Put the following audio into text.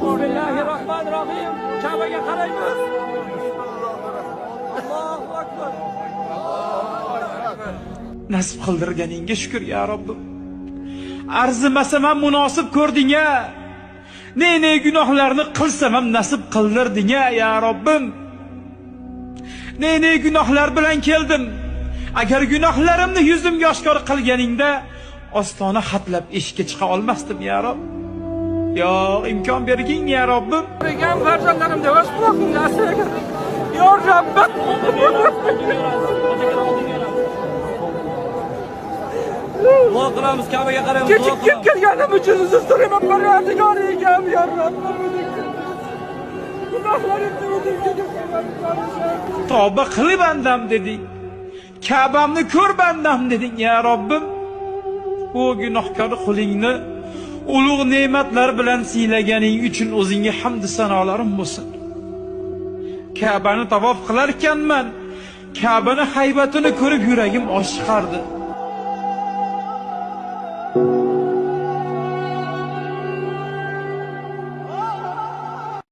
Bismillahirrahmanirrahim. Kabe'ye qaraymiz. Allohu akbar. Nasib qildirganingga shukr ya Robbim. Arzimasam ham munosib ko'rding-a. Ne gunohlarni qilsam ham nasib qildirding-a ya Robbim. Ne gunohlar bilan keldim. Agar gunohlarimni yuzimga oshkor qilganingda ostona xatlab eshikka chiqa olmasdim ya Rob. Yo, imkon bergin ya Robbim. Bergan farzandlarimda o'z quloqimga asragan. Yo Robbim. Duo qilamiz, Ka'baga qaraymiz. Kechikib kelganim uchun uzr so'rayman, Parvardigor egam ya Robbim. Gunohlarimni o'zimga tavba qilib bandam deding. Ka'bamni ko'r bandam deding ya Robbim. O gunohkor qulingni ulug' ne'matlar bilan siylaganing uchun o'zingga hamd sanolarim bo'lsin. Ka'bani tavof qilar ekanman. Ka'bani haybatini ko'rib yuragim oshiqardi.